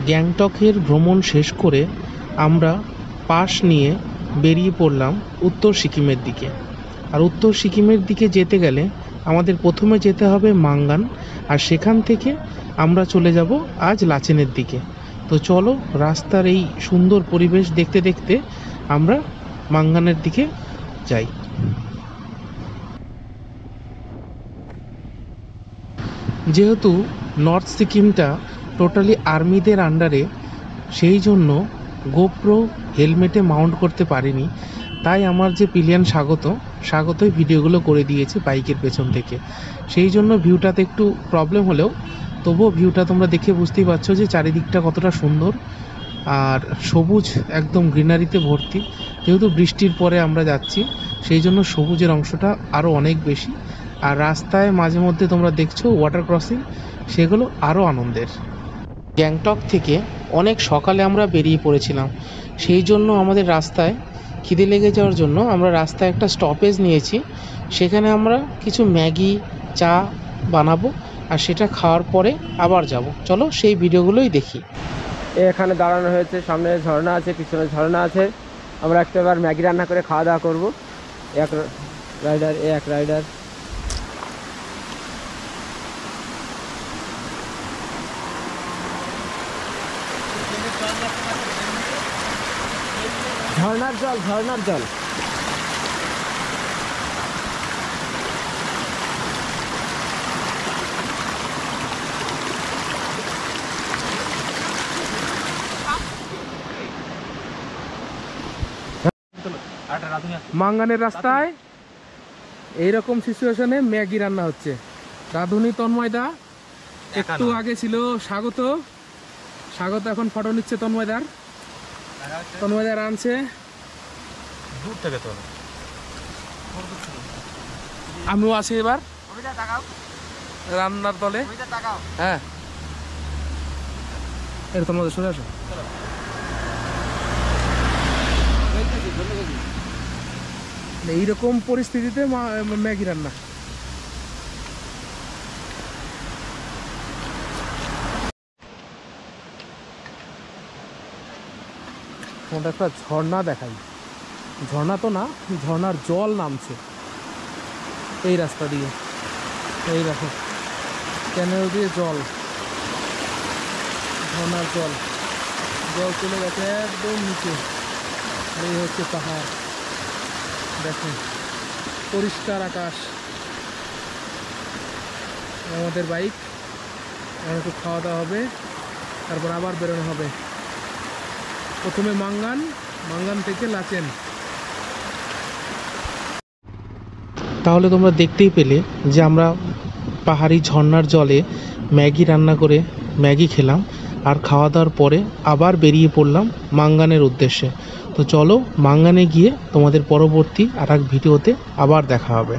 গ্যাংটকের ভ্রমণ শেষ করে আমরা পাস নিয়ে বেরিয়ে পড়লাম উত্তর সিকিমের দিকে। আর উত্তর সিকিমের দিকে যেতে গেলে আমাদের প্রথমে যেতে হবে মাঙ্গান, আর সেখান থেকে আমরা চলে যাব আজ লাচেনের দিকে। তো চলো রাস্তার এই সুন্দর পরিবেশ দেখতে দেখতে আমরা মাঙ্গানের দিকে যাই। যেহেতু নর্থ সিকিমটা টোটালি আর্মিদের আন্ডারে, সেই জন্য গোপ্রো হেলমেটে মাউন্ট করতে পারিনি, তাই আমার যে পিলিয়ান স্বাগতই ভিডিওগুলো করে দিয়েছে বাইকের পেছন থেকে। সেই জন্য ভিউটাতে একটু প্রবলেম হলেও তবুও ভিউটা তোমরা দেখে বুঝতেই পারছো যে চারিদিকটা কতটা সুন্দর আর সবুজ, একদম গ্রিনারিতে ভর্তি। যেহেতু বৃষ্টির পরে আমরা যাচ্ছি, সেই জন্য সবুজের অংশটা আরও অনেক বেশি। আর রাস্তায় মাঝে মধ্যে তোমরা দেখছো ওয়াটার ক্রসিং, সেগুলো আরও আনন্দের। গ্যাংটক থেকে অনেক সকালে আমরা বেরিয়ে পড়েছিলাম, সেই জন্য আমাদের রাস্তায় খিদে লেগে যাওয়ার জন্য আমরা রাস্তায় একটা স্টপেজ নিয়েছি। সেখানে আমরা কিছু ম্যাগি চা বানাবো, আর সেটা খাওয়ার পরে আবার যাব। চলো সেই ভিডিওগুলোই দেখি। এখানে দাঁড়ানো হয়েছে, সামনে ঝর্ণা আছে, পিছনে ঝর্ণা আছে। আমরা একটাবার ম্যাগি রান্না করে খাওয়া দাওয়া করবো। এক রাইডার ঝর্ণার জল মাঙ্গানের রাস্তায় এইরকম সিচুয়েশনে ম্যাগি রান্না হচ্ছে। রাধুনি, তন্ময়দা, একটু আগে ছিল স্বাগত এখন ফটো নিচ্ছে তন্ময়দার আনছে দূর থেকে। তো আমিও আছি এবার রান্নার দলে। হ্যাঁ, এটা তোমাদের সরে আসো। এইরকম পরিস্থিতিতে ম্যাগি রান্না। তোমাদের একটা ঝর্ণা দেখাই। ঝর্ণা তো না, ঝর্ণার জল নামছে এই রাস্তা দিয়ে। এই দেখো ক্যানেল দিয়ে জল, ঝর্ণার জল চলে গেছে একদম নিচে। এই হচ্ছে পাহাড়, দেখুন পরিষ্কার আকাশ। আমাদের বাইক, একটু খাওয়া দাওয়া হবে, তারপর আবার বেরোনো হবে। প্রথমে মাঙ্গান থেকে লাচেন। তাহলে তোমরা দেখতেই পেলে যে আমরা পাহাড়ি ঝর্ণার জলে ম্যাগি রান্না করে ম্যাগি খেলাম, আর খাওয়া দাওয়ার পরে আবার বেরিয়ে পড়লাম মাঙ্গানের উদ্দেশ্যে। তো চলো মাঙ্গানে গিয়ে তোমাদের পরবর্তী আর এক ভিডিওতে আবার দেখা হবে।